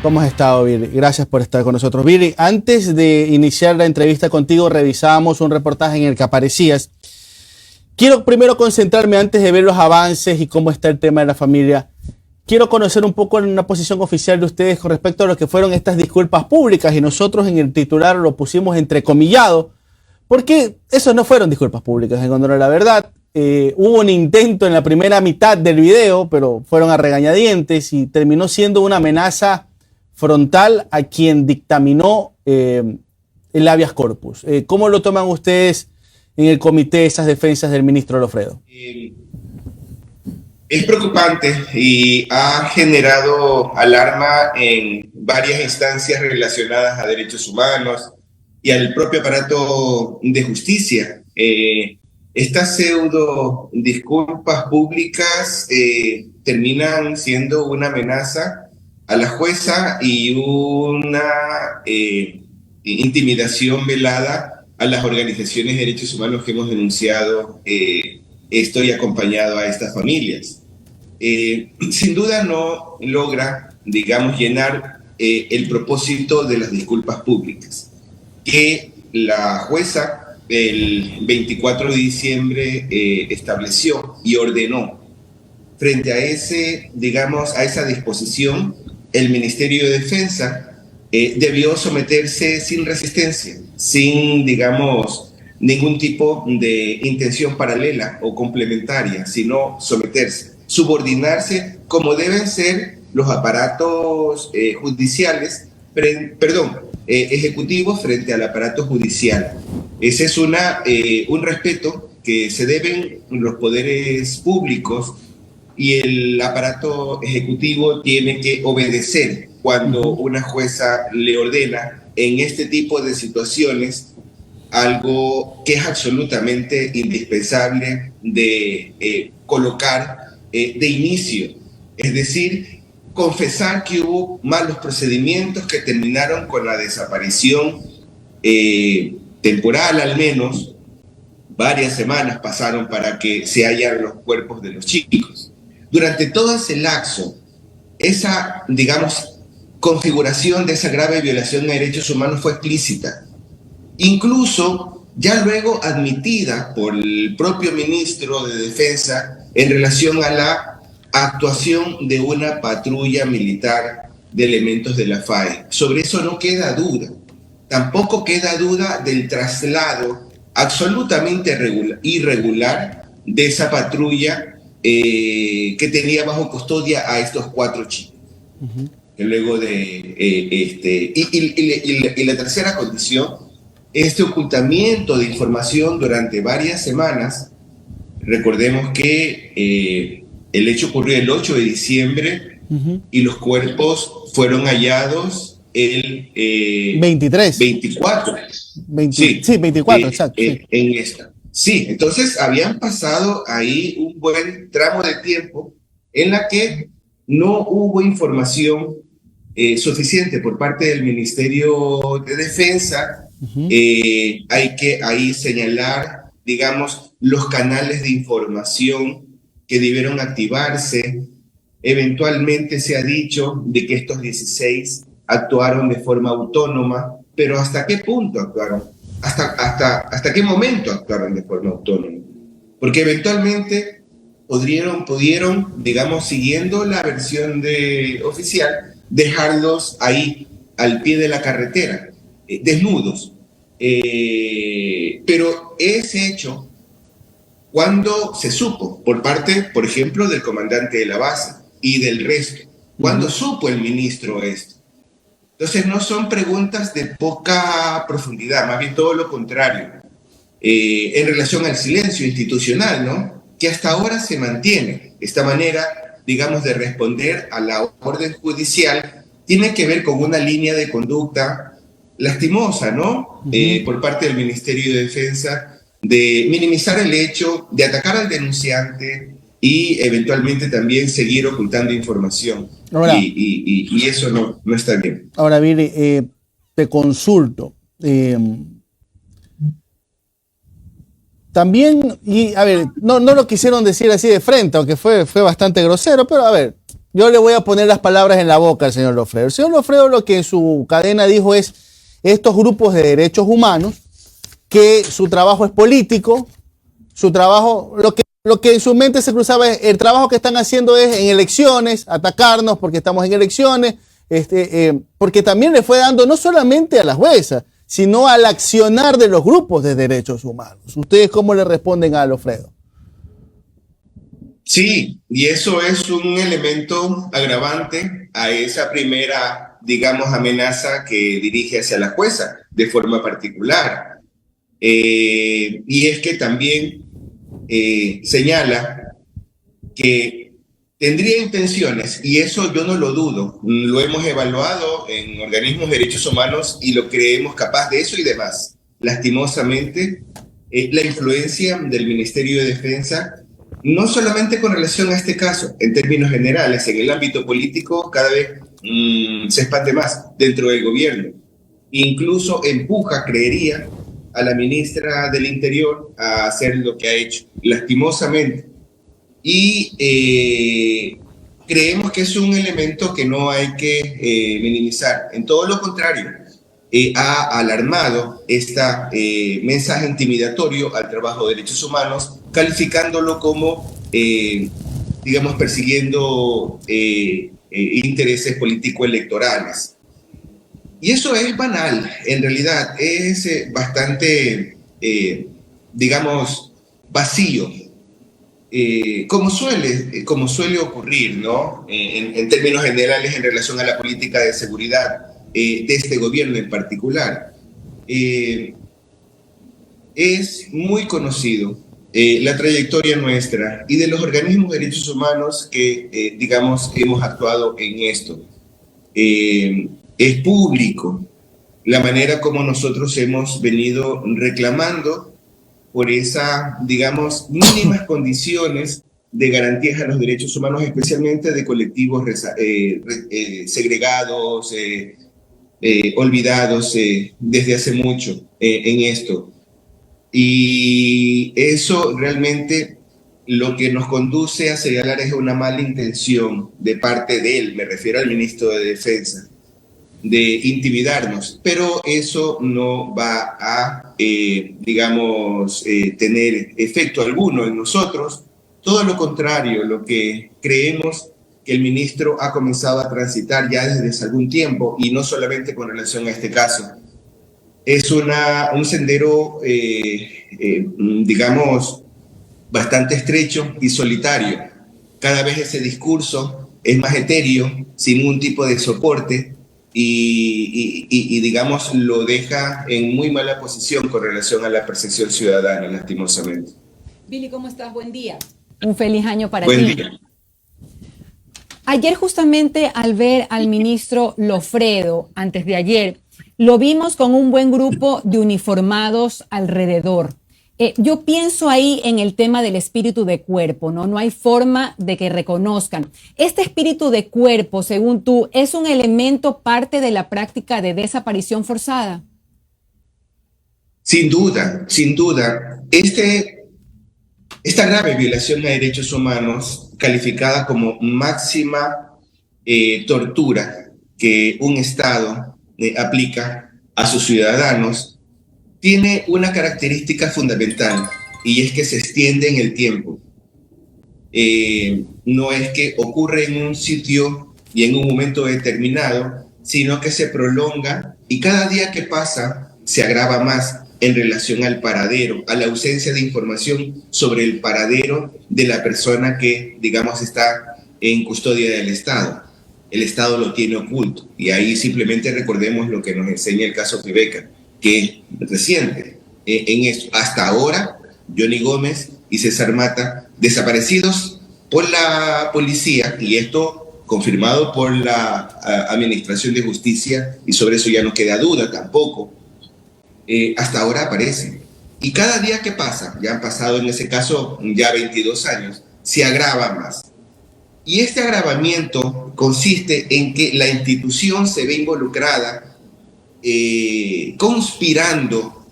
¿Cómo has estado, Viri? Gracias por estar con nosotros. Viri, antes de iniciar la entrevista contigo, revisábamos un reportaje en el que aparecías. Quiero primero concentrarme antes de ver los avances y cómo está el tema de la familia. Quiero conocer un poco en una posición oficial de ustedes con respecto a lo que fueron estas disculpas públicas, y nosotros en el titular lo pusimos entrecomillado, porque esos no fueron disculpas públicas, en honor a la verdad. Hubo un intento en la primera mitad del video, pero fueron a regañadientes y terminó siendo una amenaza frontal a quien dictaminó el habeas corpus. ¿Cómo lo toman ustedes en el comité esas defensas del ministro Lofredo? Es preocupante y ha generado alarma en varias instancias relacionadas a derechos humanos y al propio aparato de justicia. Estas pseudo disculpas públicas terminan siendo una amenaza a la jueza y una intimidación velada a las organizaciones de derechos humanos que hemos denunciado esto y acompañado a estas familias. Sin duda no logra, digamos, llenar el propósito de las disculpas públicas, que la jueza el 24 de diciembre estableció y ordenó. Frente a a esa disposición, el Ministerio de Defensa debió someterse sin resistencia, sin, digamos, ningún tipo de intención paralela o complementaria, sino someterse, subordinarse como deben ser los aparatos ejecutivos frente al aparato judicial. Ese es un respeto que se deben los poderes públicos, y el aparato ejecutivo tiene que obedecer cuando una jueza le ordena en este tipo de situaciones algo que es absolutamente indispensable de colocar de inicio. Es decir, confesar que hubo malos procedimientos que terminaron con la desaparición temporal, al menos. Varias semanas pasaron para que se hallaran los cuerpos de los chicos. Durante todo ese lapso, esa, digamos, configuración de esa grave violación de derechos humanos fue explícita. Incluso ya luego admitida por el propio ministro de Defensa en relación a la actuación de una patrulla militar de elementos de la FAE. Sobre eso no queda duda. Tampoco queda duda del traslado absolutamente irregular de esa patrulla que tenía bajo custodia a estos 4 chicos. Que luego y la tercera condición, este ocultamiento de información durante varias semanas. Recordemos que el hecho ocurrió el 8 de diciembre y los cuerpos fueron hallados el 24. Sí, 24, exacto. En esta. Sí, entonces habían pasado ahí un buen tramo de tiempo en la que no hubo información suficiente por parte del Ministerio de Defensa. Hay que ahí señalar, digamos, los canales de información que debieron activarse. Eventualmente se ha dicho de que estos 16 actuaron de forma autónoma, pero ¿hasta qué punto actuaron? ¿Hasta qué momento actuaron de forma autónoma? Porque eventualmente pudieron, digamos, siguiendo la versión oficial, dejarlos ahí al pie de la carretera, desnudos. Pero ese hecho, cuando se supo por parte, por ejemplo, del comandante de la base y del resto, cuando supo el ministro esto. Entonces no son preguntas de poca profundidad, más bien todo lo contrario, en relación al silencio institucional, ¿no? Que hasta ahora se mantiene. Esta manera, digamos, de responder a la orden judicial tiene que ver con una línea de conducta lastimosa, ¿no? Por parte del Ministerio de Defensa, de minimizar el hecho, de atacar al denunciante y eventualmente también seguir ocultando información. Ahora, y eso no está bien. Ahora, Viri, te consulto. También, y a ver, no lo quisieron decir así de frente, aunque fue bastante grosero, pero a ver, yo le voy a poner las palabras en la boca al señor Lofredo. El señor Lofredo lo que en su cadena dijo es estos grupos de derechos humanos, que su trabajo es político, su trabajo, lo que en su mente se cruzaba es el trabajo que están haciendo es en elecciones, atacarnos porque estamos en elecciones, porque también le fue dando no solamente a las juezas, sino al accionar de los grupos de derechos humanos. ¿Ustedes cómo le responden a Lofredo? Sí, y eso es un elemento agravante a esa primera, digamos, amenaza que dirige hacia la jueza de forma particular. Y es que también señala que tendría intenciones, y eso yo no lo dudo, lo hemos evaluado en organismos de derechos humanos y lo creemos capaz de eso y demás. Lastimosamente, la influencia del Ministerio de Defensa, no solamente con relación a este caso, en términos generales, en el ámbito político cada vez se expande más dentro del gobierno. Incluso empuja, creería, a la ministra del Interior a hacer lo que ha hecho, lastimosamente. Y creemos que es un elemento que no hay que minimizar. En todo lo contrario, ha alarmado este mensaje intimidatorio al trabajo de derechos humanos, calificándolo como, digamos, persiguiendo intereses político-electorales. Y eso es banal, en realidad es bastante, digamos, vacío, como suele ocurrir, ¿no? En términos generales en relación a la política de seguridad de este gobierno en particular. Es muy conocido la trayectoria nuestra y de los organismos de derechos humanos que, digamos, hemos actuado en esto. Es público la manera como nosotros hemos venido reclamando por esas, digamos, mínimas condiciones de garantías a los derechos humanos, especialmente de colectivos segregados, olvidados desde hace mucho en esto. Y eso realmente lo que nos conduce a señalar es una mala intención de parte de él, me refiero al ministro de Defensa, de intimidarnos, pero eso no va a, digamos, tener efecto alguno en nosotros. Todo lo contrario, lo que creemos que el ministro ha comenzado a transitar ya desde hace algún tiempo, y no solamente con relación a este caso, es un sendero, digamos, bastante estrecho y solitario. Cada vez ese discurso es más etéreo, sin ningún tipo de soporte, y digamos, lo deja en muy mala posición con relación a la percepción ciudadana, lastimosamente. Billy, ¿cómo estás? Buen día. Un feliz año para Buen ti. día. Ayer justamente al ver al ministro Lofredo, antes de ayer, lo vimos con un buen grupo de uniformados alrededor. Yo pienso ahí en el tema del espíritu de cuerpo, ¿no? No hay forma de que reconozcan. Este espíritu de cuerpo, según tú, ¿es un elemento parte de la práctica de desaparición forzada? Sin duda, sin duda. Esta grave violación a derechos humanos, calificada como máxima tortura que un Estado aplica a sus ciudadanos, tiene una característica fundamental, y es que se extiende en el tiempo. No es que ocurre en un sitio y en un momento determinado, sino que se prolonga, y cada día que pasa se agrava más en relación al paradero, a la ausencia de información sobre el paradero de la persona que, digamos, está en custodia del Estado. El Estado lo tiene oculto, y ahí simplemente recordemos lo que nos enseña el caso Tribeca, que es reciente. En eso, hasta ahora, Johnny Gómez y César Mata, desaparecidos por la policía, y esto confirmado por la Administración de Justicia, y sobre eso ya no queda duda tampoco, hasta ahora aparecen. Y cada día que pasa, ya han pasado en ese caso ya 22 años, se agrava más. Y este agravamiento consiste en que la institución se ve involucrada, conspirando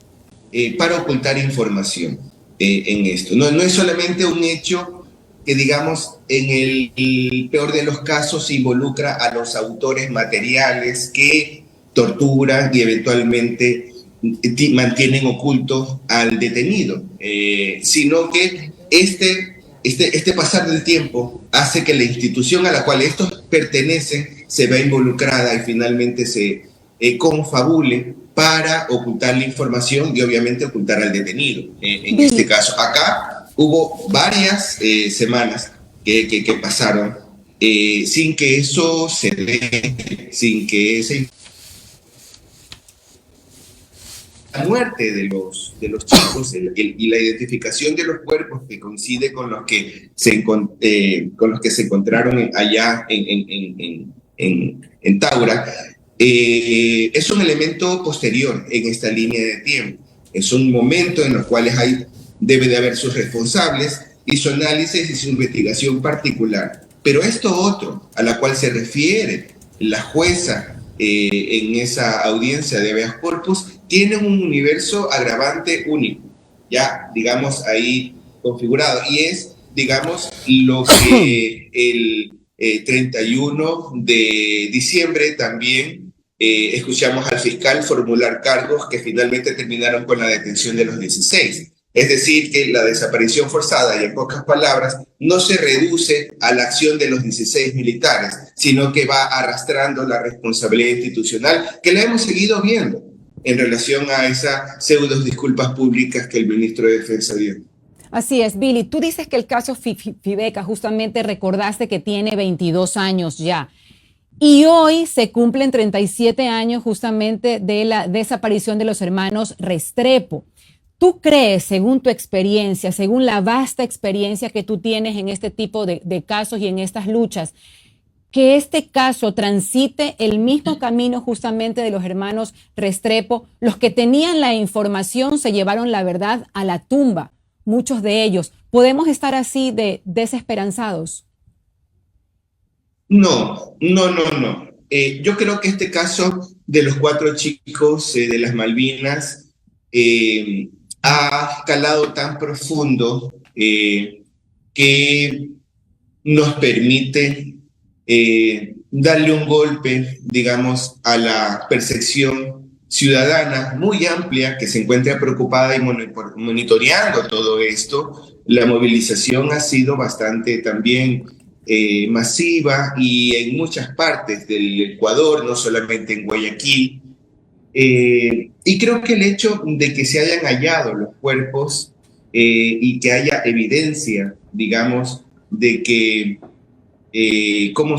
para ocultar información en esto. No es solamente un hecho que digamos, en el peor de los casos involucra a los autores materiales que torturan y eventualmente mantienen oculto al detenido, sino que este pasar del tiempo hace que la institución a la cual estos pertenecen se vea involucrada y finalmente se confabule para ocultar la información y obviamente ocultar al detenido. En este caso, acá hubo varias semanas que pasaron sin que eso se dé, sin que la muerte de los chicos y la identificación de los cuerpos que coincide con los que se encontraron allá en Taura, es un elemento posterior en esta línea de tiempo. Es un momento en los cuales debe de haber sus responsables y su análisis y su investigación particular. Pero esto otro, a la cual se refiere la jueza en esa audiencia de habeas corpus, tiene un universo agravante único, ya, digamos, ahí configurado. Y es, digamos, lo que el 31 de diciembre también escuchamos al fiscal formular cargos que finalmente terminaron con la detención de los 16. Es decir, que la desaparición forzada, y en pocas palabras, no se reduce a la acción de los 16 militares, sino que va arrastrando la responsabilidad institucional que la hemos seguido viendo en relación a esas pseudo disculpas públicas que el ministro de Defensa dio. Así es, Billy. Tú dices que el caso Fibeca, justamente recordaste que tiene 22 años ya. Y hoy se cumplen 37 años justamente de la desaparición de los hermanos Restrepo. ¿Tú crees, según tu experiencia, según la vasta experiencia que tú tienes en este tipo de casos y en estas luchas, que este caso transite el mismo camino justamente de los hermanos Restrepo? Los que tenían la información se llevaron la verdad a la tumba, muchos de ellos. ¿Podemos estar así de desesperanzados? No. Yo creo que este caso de los 4 chicos de las Malvinas ha calado tan profundo que nos permite darle un golpe, digamos, a la percepción ciudadana muy amplia que se encuentra preocupada y monitoreando todo esto. La movilización ha sido bastante también masiva y en muchas partes del Ecuador, no solamente en Guayaquil. Y creo que el hecho de que se hayan hallado los cuerpos y que haya evidencia, digamos, de que cómo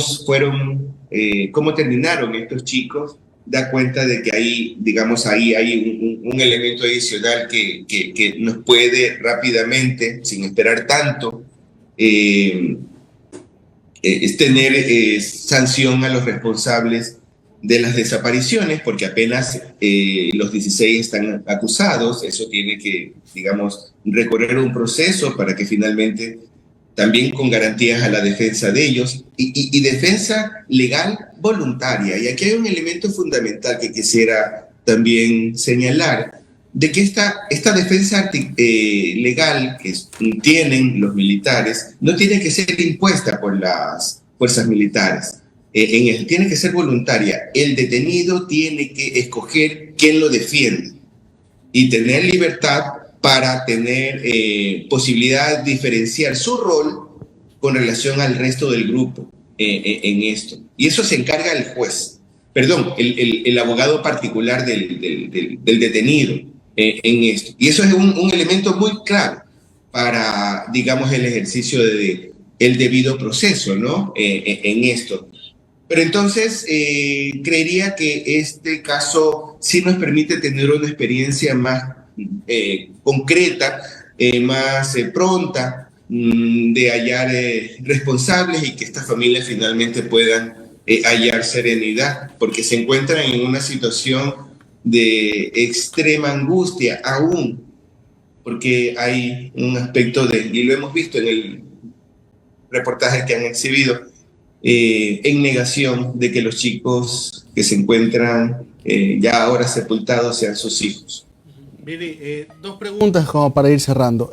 terminaron estos chicos, da cuenta de que ahí, digamos, ahí hay un elemento adicional que nos puede rápidamente, sin esperar tanto, es tener sanción a los responsables de las desapariciones, porque apenas los 16 están acusados. Eso tiene que, digamos, recorrer un proceso para que finalmente, también con garantías a la defensa de ellos y defensa legal voluntaria. Y aquí hay un elemento fundamental que quisiera también señalar, de que esta defensa legal que tienen los militares no tiene que ser impuesta por las fuerzas militares. Tiene que ser voluntaria. El detenido tiene que escoger quién lo defiende y tener libertad para tener posibilidad de diferenciar su rol con relación al resto del grupo en esto. Y eso se encarga el juez, el abogado particular del detenido en esto. Y eso es un elemento muy claro para, digamos, el ejercicio del debido proceso, ¿no? En esto. Pero entonces creería que este caso sí nos permite tener una experiencia más concreta, más pronta, de hallar responsables y que estas familias finalmente puedan hallar serenidad, porque se encuentran en una situación de extrema angustia aún, porque hay un aspecto y lo hemos visto en el reportaje que han exhibido, en negación de que los chicos que se encuentran ya ahora sepultados sean sus hijos. Billy, 2 preguntas como para ir cerrando.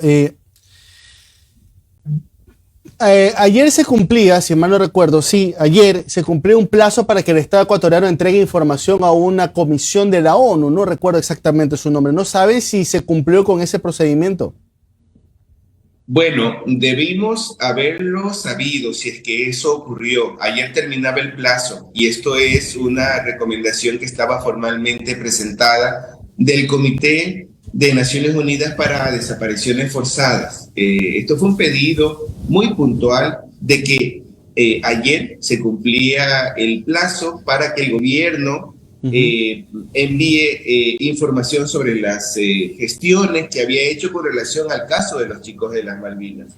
Ayer se cumplía, si mal no recuerdo, sí, ayer se cumplió un plazo para que el Estado ecuatoriano entregue información a una comisión de la ONU. No recuerdo exactamente su nombre. ¿No sabe si se cumplió con ese procedimiento? Bueno, debimos haberlo sabido si es que eso ocurrió. Ayer terminaba el plazo y esto es una recomendación que estaba formalmente presentada del Comité de Naciones Unidas para Desapariciones Forzadas. Esto fue un pedido muy puntual de que ayer se cumplía el plazo para que el gobierno envíe información sobre las gestiones que había hecho con relación al caso de los chicos de las Malvinas.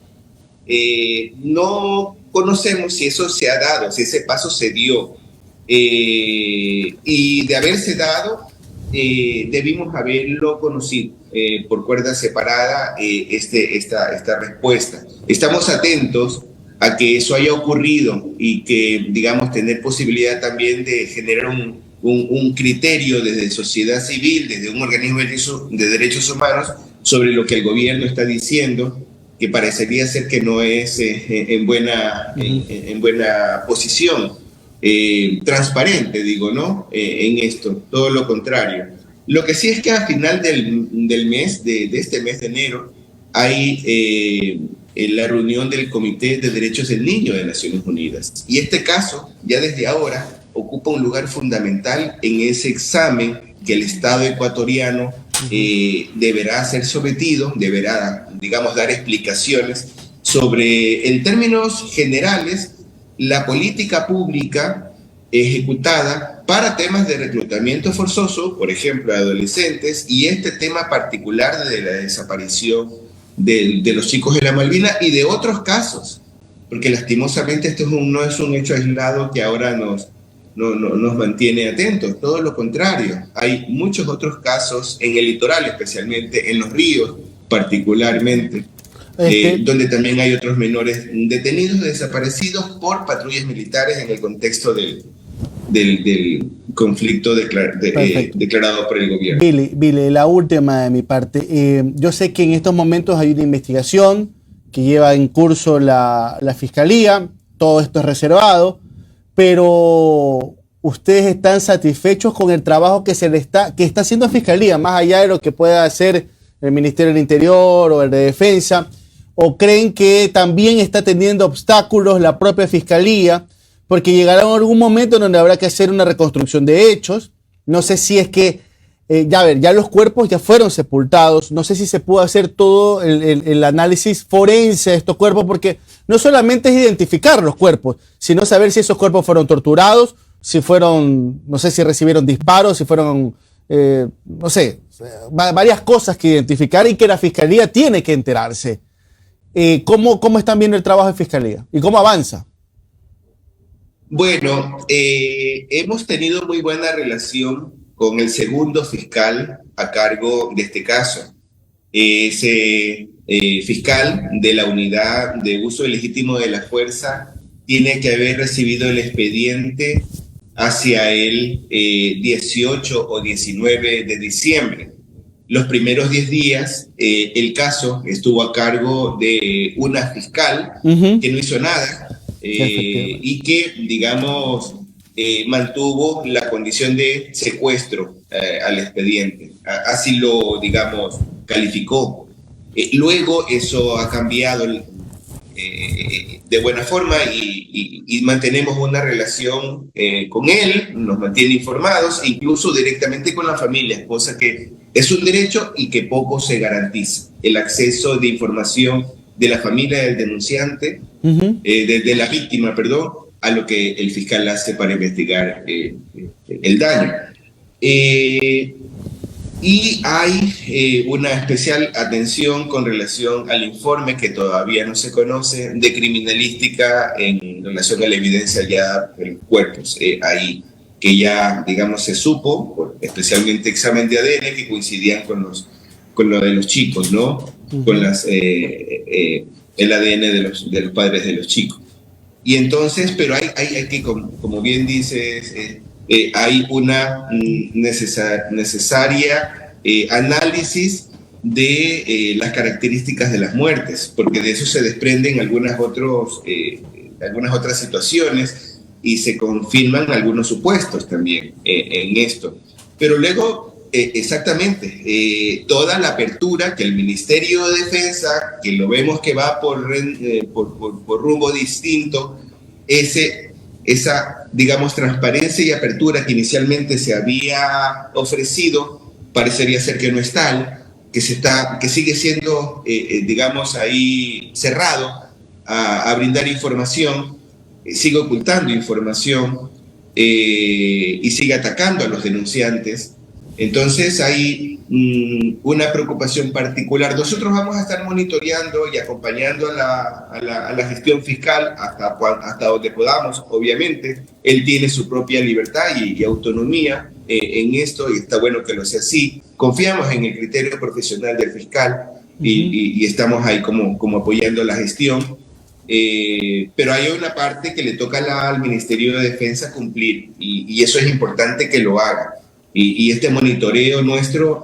No conocemos si eso se ha dado, si ese paso se dio. Y de haberse dado, debimos haberlo conocido por cuerda separada esta respuesta. Estamos atentos a que eso haya ocurrido y que, digamos, tener posibilidad también de generar un criterio desde sociedad civil, desde un organismo de derechos humanos, sobre lo que el gobierno está diciendo, que parecería ser que no es en buena posición, transparente, digo, ¿no? En esto, todo lo contrario. Lo que sí es que a final del mes, de este mes de enero, hay la reunión del Comité de Derechos del Niño de Naciones Unidas. Y este caso, ya desde ahora, ocupa un lugar fundamental en ese examen que el Estado ecuatoriano deberá ser sometido, deberá, digamos, dar explicaciones sobre, en términos generales, la política pública ejecutada para temas de reclutamiento forzoso, por ejemplo, de adolescentes, y este tema particular de la desaparición de los chicos de la Malvinas y de otros casos, porque lastimosamente esto no es un hecho aislado que ahora nos mantiene atentos, todo lo contrario. Hay muchos otros casos en el litoral, especialmente en los ríos, particularmente, donde también hay otros menores detenidos, desaparecidos por patrullas militares en el contexto del conflicto declarado por el gobierno. Billy, la última de mi parte. Yo sé que en estos momentos hay una investigación que lleva en curso la Fiscalía, todo esto es reservado, pero ¿ustedes están satisfechos con el trabajo que está haciendo Fiscalía, más allá de lo que pueda hacer el Ministerio del Interior o el de Defensa? ¿O creen que también está teniendo obstáculos la propia Fiscalía? Porque llegará algún momento en donde habrá que hacer una reconstrucción de hechos. No sé si es que, ya los cuerpos ya fueron sepultados. No sé si se pudo hacer todo el análisis forense de estos cuerpos, porque no solamente es identificar los cuerpos, sino saber si esos cuerpos fueron torturados, si fueron, no sé si recibieron disparos, si fueron, no sé, varias cosas que identificar y que la Fiscalía tiene que enterarse. ¿Cómo están viendo el trabajo de Fiscalía y cómo avanza? Bueno, hemos tenido muy buena relación con el segundo fiscal a cargo de este caso. Ese fiscal de la unidad de uso ilegítimo de la fuerza tiene que haber recibido el expediente hacia el 18 o 19 de diciembre. Los primeros 10 días, el caso estuvo a cargo de una fiscal que no hizo nada. Y que, digamos, mantuvo la condición de secuestro al expediente. Así lo, digamos, calificó. Luego eso ha cambiado de buena forma y mantenemos una relación con él, nos mantiene informados, incluso directamente con la familia, cosa que es un derecho y que poco se garantiza. El acceso de información de la familia del denunciante, de la víctima, perdón, a lo que el fiscal hace para investigar el daño. Y hay una especial atención con relación al informe que todavía no se conoce de criminalística en relación a la evidencia hallada en los cuerpos. Ahí que ya, digamos, se supo, especialmente examen de ADN que coincidían con lo de los chicos, ¿no? Con el ADN de los padres de los chicos. Y entonces, pero hay que, como bien dices, hay una necesaria análisis de las características de las muertes, porque de eso se desprenden algunas otras situaciones y se confirman algunos supuestos también en esto. Pero luego, exactamente, toda la apertura que el Ministerio de Defensa, que lo vemos que va por rumbo distinto, esa, digamos, transparencia y apertura que inicialmente se había ofrecido, parecería ser que no es tal, que sigue siendo, digamos, ahí cerrado a brindar información, sigue ocultando información y sigue atacando a los denunciantes. Entonces hay una preocupación particular. Nosotros vamos a estar monitoreando y acompañando a la gestión fiscal hasta donde podamos, obviamente. Él tiene su propia libertad y autonomía en esto, y está bueno que lo sea así. Confiamos en el criterio profesional del fiscal y estamos ahí como apoyando la gestión. Pero hay una parte que le toca al Ministerio de Defensa cumplir, y eso es importante que lo haga. Y este monitoreo nuestro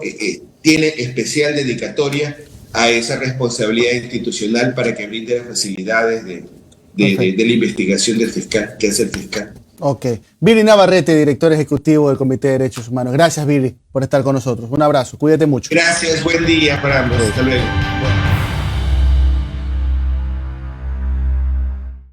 tiene especial dedicatoria a esa responsabilidad institucional para que brinde las facilidades de la investigación del fiscal, que hace el fiscal. Ok. Viri Navarrete, director ejecutivo del Comité de Derechos Humanos. Gracias, Viri, por estar con nosotros. Un abrazo. Cuídate mucho. Gracias. Buen día para ambos. Hasta luego.